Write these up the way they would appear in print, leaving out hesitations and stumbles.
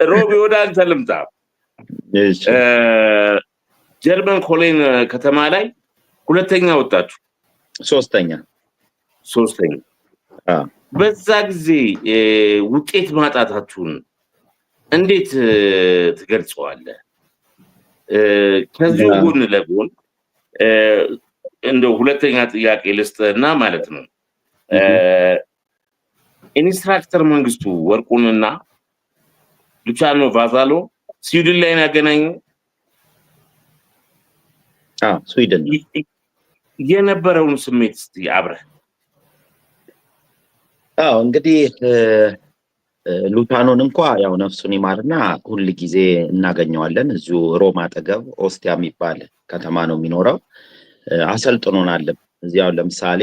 ሮቢ ወደ አንተ ልምጣ። እሺ ጀርመን ኮሎን ከተማ ላይ ሁለተኛ ወጣችሁ፣ ሶስተኛ በዛ ጊዜ ውጤት ማጣታችሁን እንዴት ትገልጸዋለህ? ከዚሁ ጎን ለጎን እንደው ሁለተኛ ጥያቄ ልስጥህና ማለት ነው ኢንስትራክተር መንግስቱ ወርቁንና ሉቻኖ ቫዛሎ ስዊድን ላይ ያገናኙ ስዊድን የነበረውን ስሜት እስቲ አብረህ። እንግዲህ ሉቻኖን እንኳ ያው ነፍሱን ይማርና ሁል ጊዜ እናገኘዋለን። እዚሁ ሮማ አጠገብ ኦስቲያ የሚባል ከተማ ነው የሚኖረው። አሰልጥኖናል። እዚያው ለምሳሌ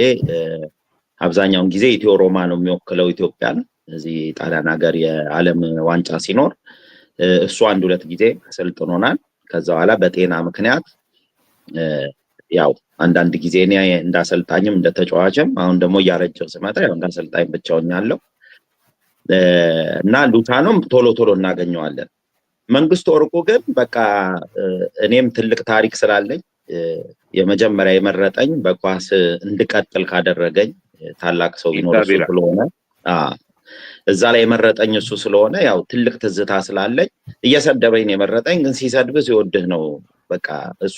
አብዛኛውን ጊዜ ኢትዮ ሮማ ነው የሚወክለው ኢትዮጵያን። እዚህ ጣሊያን ሀገር የዓለም ዋንጫ ሲኖር እሱ አንድ ሁለት ጊዜ አሰልጥኖናል። ከዛ በኋላ በጤና ምክንያት ያው አንዳንድ ጊዜ እኔ እንዳሰልጣኝም እንደተጫዋችም አሁን ደግሞ እያረጀው ስመጣ ያው እንዳሰልጣኝ ብቻውን ያለው እና ሉቻኖም ቶሎ ቶሎ እናገኘዋለን። መንግስቱ ወርቁ ግን በቃ እኔም ትልቅ ታሪክ ስላለኝ የመጀመሪያ የመረጠኝ በኳስ እንድቀጥል ካደረገኝ ታላቅ ሰው ቢኖር እሱ ስለሆነ እዛ ላይ የመረጠኝ እሱ ስለሆነ ያው ትልቅ ትዝታ ስላለኝ እየሰደበኝ የመረጠኝ፣ ግን ሲሰድብ ሲወድህ ነው። በቃ እሱ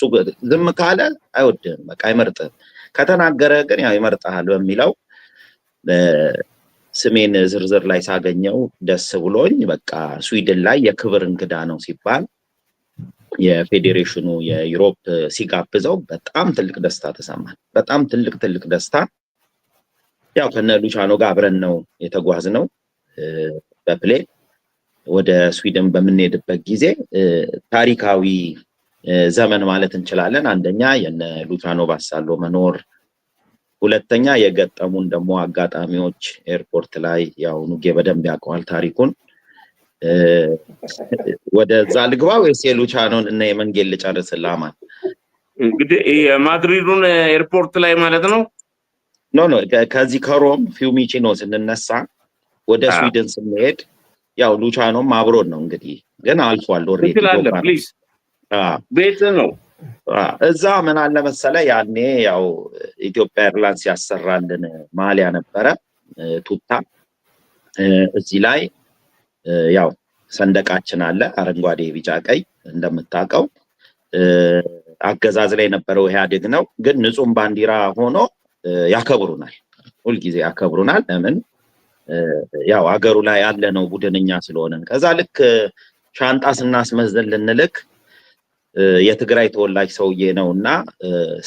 ዝም ካለ አይወድህም፣ በቃ አይመርጥህም። ከተናገረ ግን ያው ይመርጣል በሚለው ስሜን ዝርዝር ላይ ሳገኘው ደስ ብሎኝ በቃ ስዊድን ላይ የክብር እንግዳ ነው ሲባል የፌዴሬሽኑ የዩሮፕ ሲጋብዘው በጣም ትልቅ ደስታ ተሰማን። በጣም ትልቅ ደስታ። ያው ከነ ሉቻኖ ጋር አብረን ነው የተጓዝነው በፕሌን ወደ ስዊድን በምንሄድበት ጊዜ ታሪካዊ ዘመን ማለት እንችላለን። አንደኛ የነ ሉቻኖ ቫሳሎ መኖር፣ ሁለተኛ የገጠሙን ደግሞ አጋጣሚዎች ኤርፖርት ላይ ያው ኑጌ በደንብ ያውቀዋል ታሪኩን። ወደዛ ልግባ ወይስ የሉቻኖን እና የመንጌል ልጨርስልህ? አማን እንግዲህ የማድሪዱን ኤርፖርት ላይ ማለት ነው። ኖ ከዚህ ከሮም ፊዩሚቺኖ ስንነሳ ወደ ስዊድን ስንሄድ ያው ሉቻኖም አብሮን ነው እንግዲህ፣ ግን አልፏል ኦሬዲ ቤት ነው። እዛ ምን አለ መሰለህ ያኔ ያው ኢትዮጵያ ኤርላይንስ ያሰራልን ማሊያ ነበረ ቱታ። እዚህ ላይ ያው ሰንደቃችን አለ አረንጓዴ ቢጫ ቀይ። እንደምታውቀው አገዛዝ ላይ የነበረው ኢህአዴግ ነው፣ ግን ንጹህ ባንዲራ ሆኖ ያከብሩናል፣ ሁልጊዜ ያከብሩናል። ለምን? ያው አገሩ ላይ ያለ ነው ቡድንኛ ስለሆነ። ከዛ ልክ ሻንጣ ስናስመዘን ልንልክ የትግራይ ተወላጅ ሰውዬ ነውና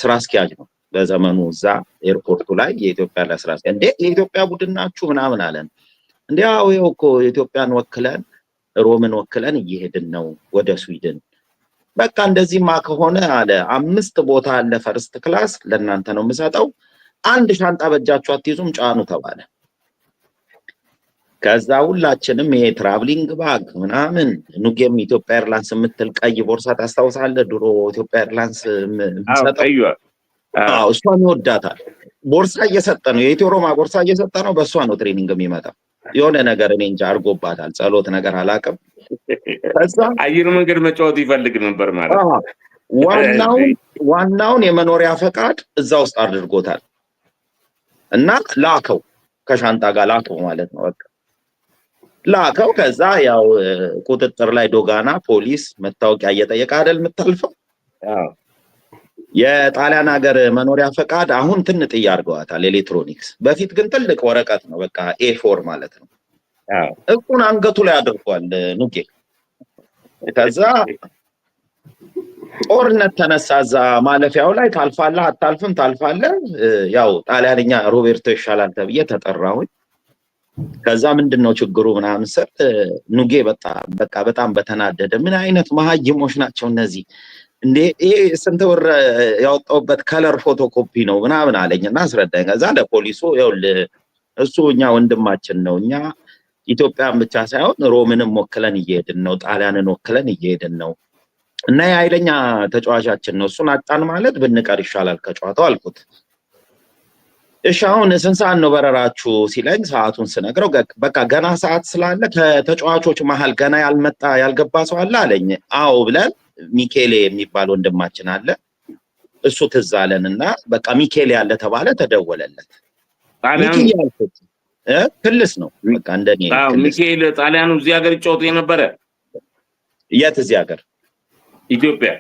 ስራ አስኪያጅ ነው በዘመኑ እዛ ኤርፖርቱ ላይ የኢትዮጵያ ላይ ስራ አስኪያጅ። እንዴ የኢትዮጵያ ቡድን ናችሁ ምናምን አለን። እንዴ አዎ እኮ ኢትዮጵያን ወክለን ሮምን ወክለን እየሄድን ነው ወደ ስዊድን። በቃ እንደዚህማ ከሆነ አለ 5 ቦታ አለ ፈርስት ክላስ ለእናንተ ነው የምሰጠው፣ አንድ ሻንጣ በእጃችሁ አትይዙም ጫኑ ተባለ። ከዛ ሁላችንም ይሄ ትራቭሊንግ ባግ ምናምን ኑጌም ኢትዮጵያ ኤርላይንስ የምትል ቀይ ቦርሳ ታስታውሳለህ? ድሮ ኢትዮጵያ ኤርላይንስ የሚሰጠው እሷን ይወዳታል። ቦርሳ እየሰጠ ነው፣ የኢትዮ ሮማ ቦርሳ እየሰጠ ነው። በእሷ ነው ትሬኒንግ የሚመጣው። የሆነ ነገር እኔ እንጃ አድርጎባታል፣ ጸሎት ነገር አላውቅም። ከዛ አየር መንገድ መጫወት ይፈልግ ነበር ማለት ዋናውን የመኖሪያ ፈቃድ እዛ ውስጥ አድርጎታል እና ላከው፣ ከሻንጣ ጋር ላከው ማለት ነው። በቃ ላከው። ከዛ ያው ቁጥጥር ላይ ዶጋና ፖሊስ መታወቂያ እየጠየቀ አይደል የምታልፈው። የጣሊያን ሀገር መኖሪያ ፈቃድ አሁን ትንጥዬ አድርገዋታል ኤሌክትሮኒክስ። በፊት ግን ትልቅ ወረቀት ነው፣ በቃ ኤ4 ማለት ነው። እሱን አንገቱ ላይ አድርጓል ኑጌ። ከዛ ጦርነት ተነሳ እዛ ማለፊያው ላይ። ታልፋለህ አታልፍም? ታልፋለህ። ያው ጣሊያንኛ ሮቤርቶ ይሻላል ተብዬ ተጠራሁኝ። ከዛ ምንድነው ችግሩ ምናምን ስል ኑጌ በጣም በተናደደ ምን አይነት መሀይሞች ናቸው እነዚህ እንዴ ይሄ ስንት ብር ያወጣውበት ከለር ፎቶኮፒ ነው ምናምን አለኝና አስረዳኝ። ከዛ ለፖሊሱ ይኸውልህ እሱ እኛ ወንድማችን ነው፣ እኛ ኢትዮጵያን ብቻ ሳይሆን ሮምንም ወክለን እየሄድን ነው፣ ጣሊያንን ወክለን እየሄድን ነው እና የኃይለኛ ተጫዋቻችን ነው፣ እሱን አጣን ማለት ብንቀር ይሻላል ከጨዋታው አልኩት። እሺ አሁን ስንት ሰዓት ነው በረራችሁ ሲለኝ ሰዓቱን ስነግረው በቃ ገና ሰዓት ስላለ ከተጫዋቾች መሀል ገና ያልገባ ሰው አለ አለኝ። አዎ ብለን ሚኬሌ የሚባል ወንድማችን አለ እሱ ትዝ አለንና በቃ ሚኬሌ ያለ ተባለ፣ ተደወለለት። ሚኬሌ ያልኩት ክልስ ነው በቃ እንደኔ ሚኬሌ ጣሊያኑ እዚህ ሀገር ይጫወት የነበረ። የት እዚህ ሀገር? ኢትዮጵያ።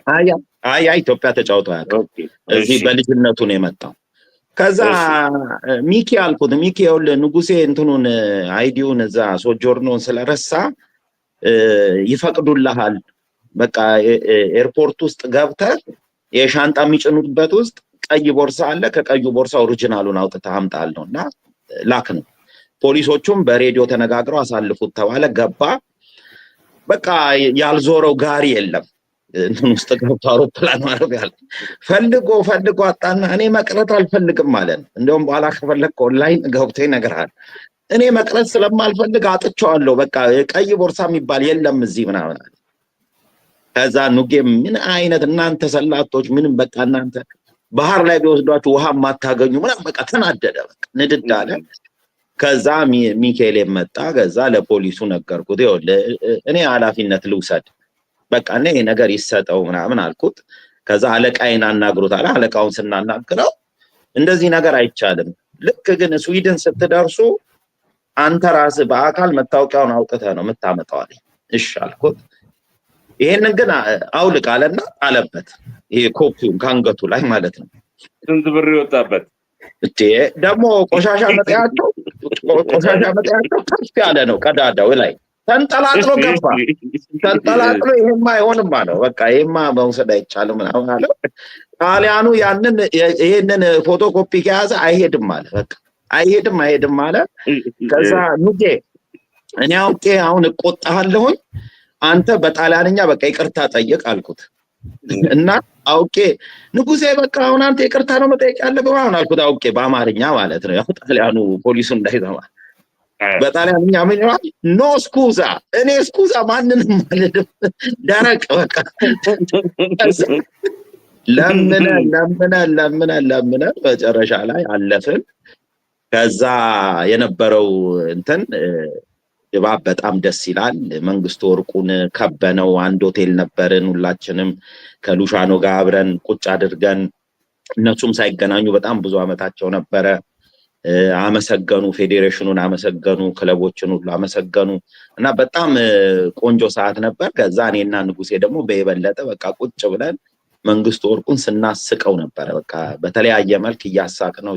አይ ኢትዮጵያ ተጫውቶ አያውቅም። እዚህ በልጅነቱ ነው የመጣው። ከዛ ሚኪ አልኩት። ሚኪ ይኸውልህ ንጉሴ እንትኑን አይዲውን እዛ ሶጆርኖን ስለረሳ ይፈቅዱልሃል፣ በቃ ኤርፖርት ውስጥ ገብተህ የሻንጣ የሚጭኑበት ውስጥ ቀይ ቦርሳ አለ፣ ከቀዩ ቦርሳ ኦሪጂናሉን አውጥተህ አምጣል ነው እና ላክ ነው። ፖሊሶቹም በሬዲዮ ተነጋግረው አሳልፉት ተባለ። ገባ። በቃ ያልዞረው ጋሪ የለም እንትን ውስጥ ገብቶ አውሮፕላን ማረፊያ ፈልጎ አጣና እኔ መቅረት አልፈልግም ማለት ነው። እንደውም በኋላ ከፈለክ ኦንላይን ገብቶ ይነግርሃል። እኔ መቅረት ስለማልፈልግ አጥቼዋለሁ፣ በቃ ቀይ ቦርሳ የሚባል የለም እዚህ ምናምን አለ። ከዛ ኑጌ ምን አይነት እናንተ ሰላቶች ምንም በቃ እናንተ ባህር ላይ ቢወስዷችሁ ውሃ ማታገኙ ምናምን በቃ ተናደደ፣ በቃ ንድድ አለ። ከዛ ሚካኤል መጣ። ከዛ ለፖሊሱ ነገርኩት፣ ይኸውልህ እኔ ኃላፊነት ልውሰድ በቃ እኔ ይሄ ነገር ይሰጠው ምናምን አልኩት። ከዛ አለቃዬን አናግሩት አለ። አለቃውን ስናናግረው እንደዚህ ነገር አይቻልም፣ ልክ ግን ስዊድን ስትደርሱ አንተ ራስህ በአካል መታወቂያውን አውጥተህ ነው የምታመጣው አለኝ። እሺ አልኩት። ይሄንን ግን አውልቅ አለና ጣለበት፣ ይሄ ኮፒውን ከአንገቱ ላይ ማለት ነው። ስንት ብር ይወጣበት ደግሞ ቆሻሻ መጣያቸው ከፍ ያለ ነው፣ ቀዳዳው ላይ ተንጠላጥሎ ገባ። ተንጠላጥሎ ይሄማ አይሆንም አለው። በቃ ይሄማ መውሰድ አይቻልም ምናምን አለው። ጣሊያኑ ይሄንን ፎቶኮፒ ከያዘ አይሄድም አለ። በቃ አይሄድም አለ። ከዛ ኑጌ እኔ አውቄ አሁን እቆጣሃለሁኝ፣ አንተ በጣሊያንኛ በቃ ይቅርታ ጠይቅ አልኩት። እና አውቄ ንጉሴ በቃ አሁን አንተ ይቅርታ ነው መጠየቅ ያለብህ አሁን አልኩት። አውቄ በአማርኛ ማለት ነው፣ ያው ጣሊያኑ ፖሊሱ እንዳይሰማ በጣሊያንኛ ምን ይላል? ኖ ስኩዛ፣ እኔ ስኩዛ ማንንም አልልም፣ ደረቅ በቃ ለምነ መጨረሻ ላይ አለፍን። ከዛ የነበረው እንትን ድባብ በጣም ደስ ይላል። መንግስቱ ወርቁን ከበነው፣ አንድ ሆቴል ነበርን ሁላችንም ከሉሻኖ ጋር አብረን ቁጭ አድርገን፣ እነሱም ሳይገናኙ በጣም ብዙ አመታቸው ነበረ። አመሰገኑ፣ ፌዴሬሽኑን አመሰገኑ፣ ክለቦችን ሁሉ አመሰገኑ እና በጣም ቆንጆ ሰዓት ነበር። ከዛ እኔና ንጉሴ ደግሞ በየበለጠ በቃ ቁጭ ብለን መንግስቱ ወርቁን ስናስቀው ነበረ። በቃ በተለያየ መልክ እያሳቅነው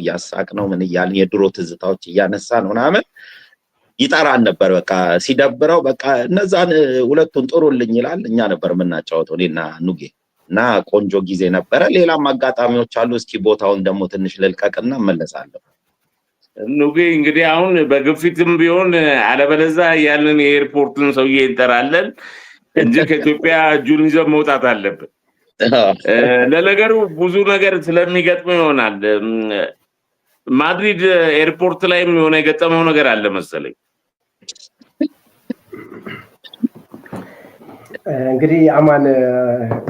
ምን እያልን የድሮ ትዝታዎች እያነሳን ምናምን ይጠራን ነበር። በቃ ሲደብረው በቃ እነዛን ሁለቱን ጥሩልኝ ይላል፣ እኛ ነበር የምናጫወተው እኔና ኑጌ እና ቆንጆ ጊዜ ነበረ። ሌላም አጋጣሚዎች አሉ። እስኪ ቦታውን ደግሞ ትንሽ ልልቀቅና እመለሳለሁ። ኑጌ እንግዲህ አሁን በግፊትም ቢሆን አለበለዛ ያንን የኤርፖርትን ሰውዬ እንጠራለን እንጂ ከኢትዮጵያ እጁን ይዘው መውጣት አለብን። ለነገሩ ብዙ ነገር ስለሚገጥም ይሆናል። ማድሪድ ኤርፖርት ላይም የሆነ የገጠመው ነገር አለ መሰለኝ። እንግዲህ አማን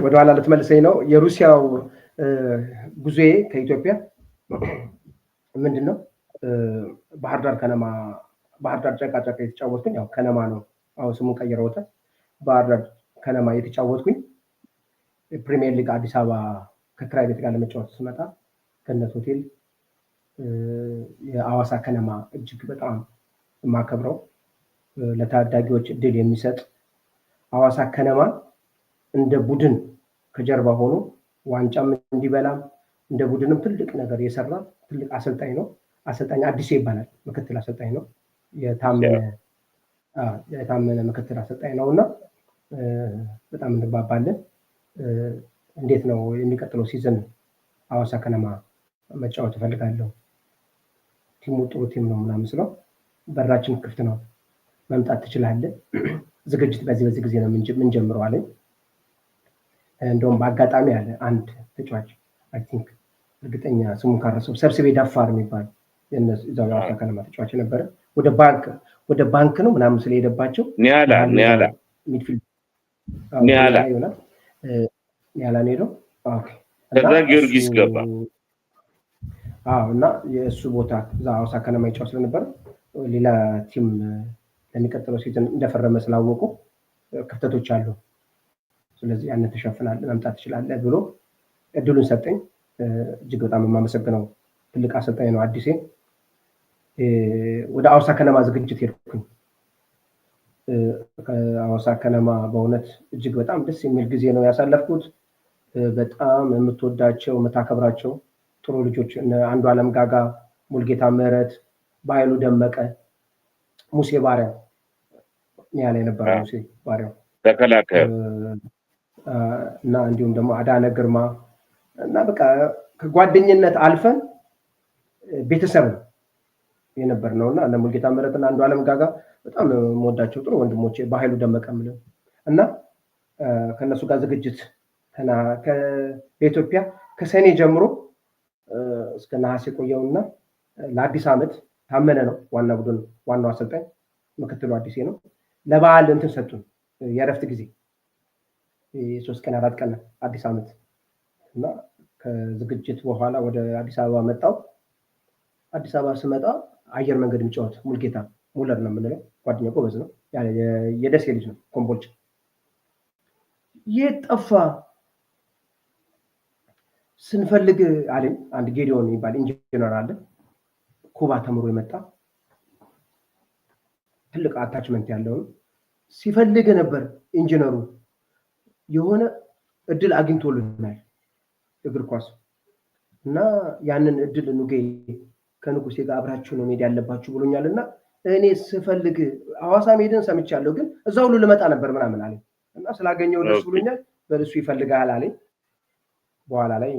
ወደኋላ ልትመልሰኝ ነው። የሩሲያው ጉዞዬ ከኢትዮጵያ ምንድን ነው? ባህር ዳር ጨቃጨቃ የተጫወትኩኝ፣ ያው ከነማ ነው አሁን ስሙን ቀይረውታል። ባህር ዳር ከነማ የተጫወትኩኝ ፕሪሚየር ሊግ አዲስ አበባ ከክራይ ቤት ጋር ለመጫወት ስመጣ ገነት ሆቴል የአዋሳ ከነማ እጅግ በጣም የማከብረው ለታዳጊዎች እድል የሚሰጥ አዋሳ ከነማ እንደ ቡድን ከጀርባ ሆኖ ዋንጫም እንዲበላም እንደ ቡድንም ትልቅ ነገር የሰራ ትልቅ አሰልጣኝ ነው። አሰልጣኝ አዲስ ይባላል፣ ምክትል አሰልጣኝ ነው። የታመነ ምክትል አሰልጣኝ ነውና በጣም እንግባባለን። እንዴት ነው የሚቀጥለው ሲዝን አዋሳ ከነማ መጫወት እፈልጋለሁ፣ ቲሙ ጥሩ ቲም ነው ምናምን ስለው በራችን ክፍት ነው መምጣት ትችላለህ፣ ዝግጅት በዚህ ጊዜ ነው የምንጀምረው አለኝ። እንደውም በአጋጣሚ አለ አንድ ተጫዋች አይ ቲንክ እርግጠኛ ስሙን ካረሰው ሰብስቤ ዳፋር የሚባል እዛው የአዋሳ ከነማ ተጫዋች ነበረ። ወደ ባንክ ነው ምናምን ስለሄደባቸው ኒያላ ሚድፊልድ ኒያላ ሄደው ከዛ ጊዮርጊስ ገባ። እና የእሱ ቦታ እዛ ሐዋሳ ከነማ ይጫወት ስለነበር ሌላ ቲም ለሚቀጥለው ሲዝን እንደፈረመ ስላወቁ ክፍተቶች አሉ፣ ስለዚህ ያንን ትሸፍናለህ መምጣት ትችላለህ ብሎ እድሉን ሰጠኝ። እጅግ በጣም የማመሰግነው ትልቅ አሰልጣኝ ነው አዲሴ። ወደ ሐዋሳ ከነማ ዝግጅት ሄድኩኝ። ከሐዋሳ ከነማ በእውነት እጅግ በጣም ደስ የሚል ጊዜ ነው ያሳለፍኩት። በጣም የምትወዳቸው የምታከብራቸው ጥሩ ልጆች አንዱ ዓለም ጋጋ፣ ሙልጌታ ምህረት፣ በኃይሉ ደመቀ፣ ሙሴ ባሪያው ያለ የነበረ ሙሴ ባሪያው ተከላካይ እና እንዲሁም ደግሞ አዳነ ግርማ እና በቃ ከጓደኝነት አልፈን ቤተሰብ የነበር ነውና እነ ሙልጌታ ምህረት እና አንዱ ዓለም ጋጋ በጣም የምወዳቸው ጥሩ ወንድሞቼ፣ በኃይሉ ደመቀ ምለው እና ከነሱ ጋር ዝግጅት በኢትዮጵያ ከሰኔ ጀምሮ እስከ ነሐሴ ቆየውና ለአዲስ ዓመት ታመነ ነው ዋና ቡድን ዋናው አሰልጣኝ፣ ምክትሉ አዲሴ ነው። ለበዓል እንትን ሰጡን የእረፍት ጊዜ 3 ቀን 4 ቀን አዲስ ዓመት እና ከዝግጅት በኋላ ወደ አዲስ አበባ መጣው። አዲስ አበባ ስመጣ አየር መንገድ የሚጫወት ሙልጌታ ሙለር ነው የምንለው ጓደኛ ጎበዝ ነው፣ የደሴ ልጅ ነው ኮምቦልቻ። የት ጠፋ ስንፈልግ አለኝ። አንድ ጌዲዮን የሚባል ኢንጂነር አለ ኩባ ተምሮ የመጣ ትልቅ አታችመንት ያለው ሲፈልግ ነበር ኢንጂነሩ። የሆነ እድል አግኝቶልናል እግር ኳስ እና ያንን እድል ከንጉሴ ጋር አብራችሁ ነው ሜዳ ያለባችሁ ብሎኛልና እኔ ስፈልግ ሐዋሳ ሜድን ሰምቻለሁ ግን እዛ ሁሉ ልመጣ ነበር ምናምን አለኝ እና ስላገኘው ደስ ብሎኛል። በእሱ ይፈልጋል አለኝ። በኋላ ላይ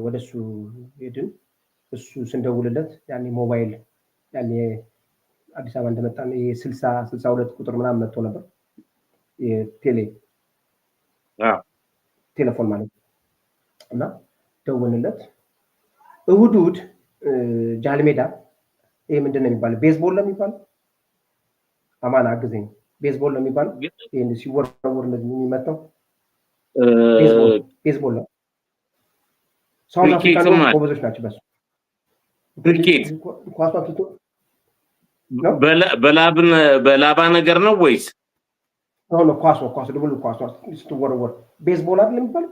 ወደሱ ሄድን። እሱ ስንደውልለት ያኔ ሞባይል ያኔ አዲስ አበባ እንደመጣን የ62 ቁጥር ምናምን መጥቶ ነበር ቴሌፎን ማለት እና ደውልለት እሑድ ጃልሜዳ ይሄ ምንድን ነው የሚባለው? ቤዝቦል ነው የሚባለው። አማን አግዘኝ። ቤዝቦል ነው የሚባለው። ይሄ ሲወረወር የሚመታው ቤዝቦል ነው። ሳውዝ አፍሪካ ነው ጎበዞች ናቸው በሱ። ክሪኬት በላባ ነገር ነው ወይስ ነው? ኳስ ድብል ኳስ ስትወረወር ቤዝቦል አይደል የሚባለው?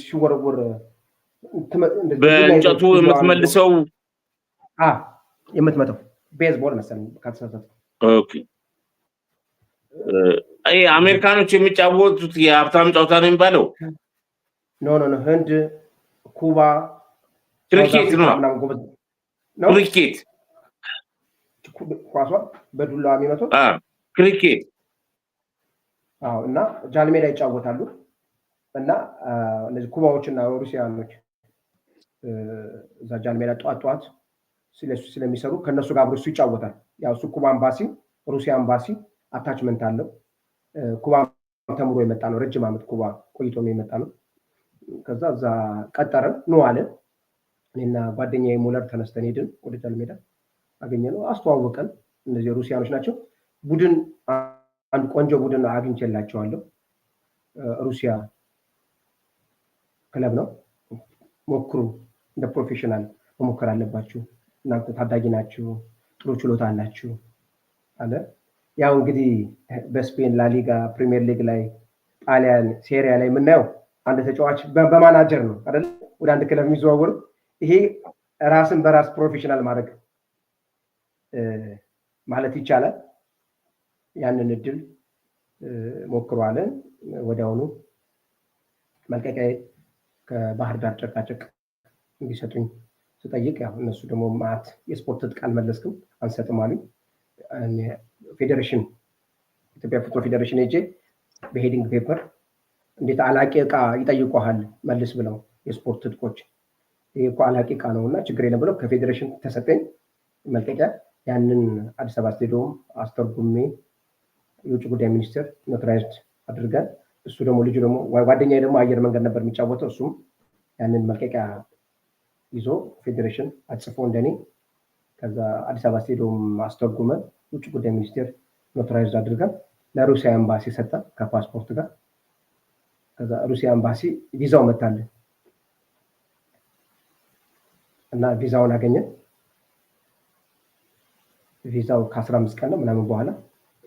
ሲወረወር በእንጨቱ የምትመልሰው የምትመታው ቤዝቦል መሰለኝ ከተሳሳትኩ። ኦኬ። አሜሪካኖች የሚጫወቱት የሀብታም ጨዋታ ነው የሚባለው? ኖ ህንድ፣ ኩባ ክሪኬት ነው። ክሪኬት ኳሷ በዱላ የሚመታው ክሪኬት። እና ጃልሜዳ ይጫወታሉ እና እነዚህ ኩባዎችና ሩሲያኖች እዛ ጃልሜዳ ጠዋት ስለሚሰሩ ከነሱ ጋር አብሮ እሱ ይጫወታል። ያው እሱ ኩባ ኤምባሲ ሩሲያ ኤምባሲ አታችመንት አለው። ኩባ ተምሮ የመጣ ነው። ረጅም ዓመት ኩባ ቆይቶ ነው የመጣ ነው። ከዛ እዛ ቀጠረን ነው አለ። እኔና ጓደኛዬ ሙለር ተነስተን ሄድን ወደ ጃልሜዳ አገኘነው፣ አስተዋወቀን። እነዚህ ሩሲያኖች ናቸው። ቡድን አንድ ቆንጆ ቡድን አግኝቼላቸዋለሁ። ሩሲያ ክለብ ነው፣ ሞክሩ፣ እንደ ፕሮፌሽናል መሞከር አለባችሁ፣ እናንተ ታዳጊ ናችሁ፣ ጥሩ ችሎታ አላችሁ አለ። ያው እንግዲህ በስፔን ላሊጋ፣ ፕሪሚየር ሊግ ላይ፣ ጣሊያን ሴሪያ ላይ የምናየው አንድ ተጫዋች በማናጀር ነው አይደል ወደ አንድ ክለብ የሚዘዋወሩ። ይሄ ራስን በራስ ፕሮፌሽናል ማድረግ ማለት ይቻላል። ያንን እድል ሞክሯለን። ወዲያውኑ መልቀቂያ ከባህር ዳር ጨርቃጨርቅ እንዲሰጡኝ ስጠይቅ ያው እነሱ ደግሞ ማት የስፖርት ትጥቅ አልመለስክም አንሰጥም አሉኝ። ፌዴሬሽን ኢትዮጵያ ፉትቦል ፌዴሬሽን ሄጄ በሄዲንግ ፔፐር እንዴት አላቂ ዕቃ ይጠይቋል መልስ ብለው የስፖርት ትጥቆች ይሄ እኮ አላቂ ዕቃ ነውና ችግር የለም ብለው ከፌዴሬሽን ተሰጠኝ መልቀቂያ። ያንን አዲስ አበባ ስቴዲየም አስተርጉሜ የውጭ ጉዳይ ሚኒስቴር ኖታራይዝድ አድርገን እሱ ደግሞ ልጁ ደግሞ ጓደኛዬ ደግሞ አየር መንገድ ነበር የሚጫወተው። እሱም ያንን መልቀቂያ ይዞ ፌዴሬሽን አጽፎ እንደኔ ከዛ አዲስ አበባ ስቴዲየም አስተርጉመን ውጭ ጉዳይ ሚኒስቴር ኖታራይዝድ አድርገን ለሩሲያ ኤምባሲ ሰጠ ከፓስፖርት ጋር። ከዛ ሩሲያ ኤምባሲ ቪዛው መታለን። እና ቪዛውን አገኘን። ቪዛው ከ15 ቀን ነው ምናምን በኋላ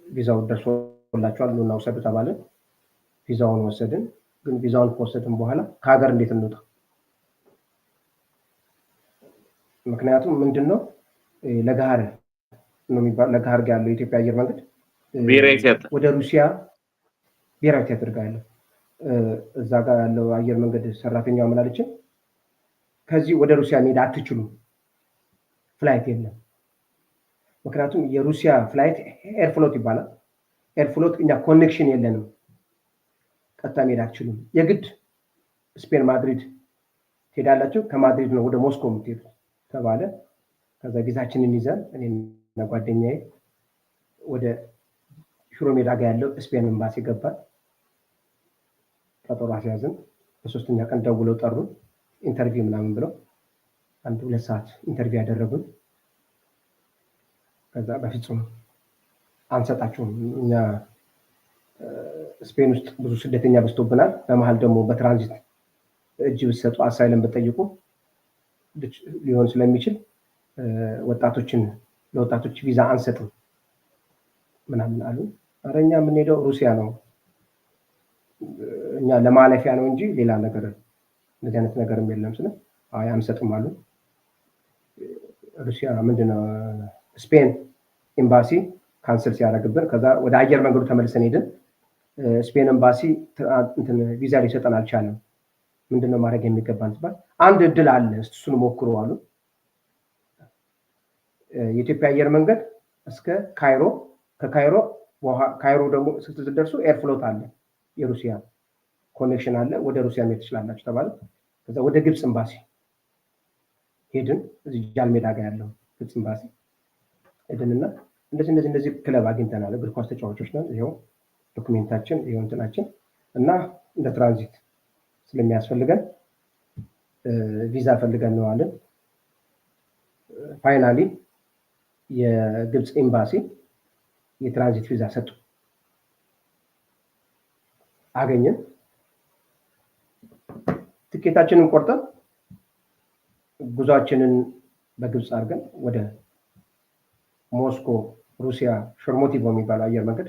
ቪዛው ደርሶላችኋል ኑና ውሰዱ ተባልን። ቪዛውን ወሰድን። ግን ቪዛውን ከወሰድን በኋላ ከሀገር እንዴት እንውጣ? ምክንያቱም ምንድነው ለጋር ነው የሚባል ለጋር ጋር ያለው የኢትዮጵያ አየር መንገድ ወደ ሩሲያ ብሔራዊ ቲያትር ጋር ያለው እዛ ጋር ያለው አየር መንገድ ሰራተኛው ምን አለችን? ከዚህ ወደ ሩሲያ መሄድ አትችሉም፣ ፍላይት የለም። ምክንያቱም የሩሲያ ፍላይት ኤርፍሎት ይባላል። ኤርፍሎት እኛ ኮኔክሽን የለንም፣ ቀጥታ መሄድ አትችሉም። የግድ ስፔን ማድሪድ ትሄዳላችሁ፣ ከማድሪድ ነው ወደ ሞስኮ የምትሄዱት ተባለ። ከዛ ጊዜያችንን ይዘን እኔና ጓደኛዬ ወደ ሽሮ ሜዳ ጋር ያለው ስፔን ኤምባሲ ገባን። ቀጠሮ አስያዝን። በሶስተኛ ቀን ደውለው ጠሩን፣ ኢንተርቪው ምናምን ብለው 1-2 ሰዓት ኢንተርቪው ያደረጉን። ከዛ በፍጹም አንሰጣችሁም፣ እኛ ስፔን ውስጥ ብዙ ስደተኛ በዝቶብናል፣ በመሀል ደግሞ በትራንዚት እጅ ብትሰጡ አሳይለም ብትጠይቁ ሊሆን ስለሚችል ለወጣቶች ቪዛ አንሰጥም ምናምን አሉ። ኧረ እኛ የምንሄደው ሩሲያ ነው፣ እኛ ለማለፊያ ነው እንጂ ሌላ ነገር እንደዚህ አይነት ነገርም የለም ስለ አይ አንሰጥም አሉ። ሩሲያ ምንድነው ስፔን ኤምባሲ ካንሰል ሲያደርግብን ከዛ ወደ አየር መንገዱ ተመልሰን ሄድን። ስፔን ኤምባሲ ቪዛ ሊሰጠን አልቻለም። ምንድነው ማድረግ የሚገባን ሲባል አንድ እድል አለ እሱን ሞክሩ አሉ። የኢትዮጵያ አየር መንገድ እስከ ካይሮ፣ ካይሮ ደግሞ ስትደርሱ ኤርፍሎት አለ፣ የሩሲያ ኮኔክሽን አለ፣ ወደ ሩሲያ መሄድ ትችላላችሁ ተባለ። ከዛ ወደ ግብጽ ኤምባሲ ሄድን። እዚህ ጃልሜዳ ጋር ያለው ግብጽ ኤምባሲ ሄድንና እንደዚህ ክለብ አግኝተናል፣ እግር ኳስ ተጫዋቾች ነን፣ ይሄው ዶክሜንታችን ይሄው እንትናችን እና እንደ ትራንዚት ስለሚያስፈልገን ቪዛ ፈልገን ነው አለን። ፋይናሊ የግብጽ ኤምባሲ የትራንዚት ቪዛ ሰጡ፣ አገኘን። ትኬታችንን ቆርጠን ጉዟችንን በግብጽ አድርገን ወደ ሞስኮ ሩሲያ ሸርሞቲቮ የሚባለው አየር መንገድ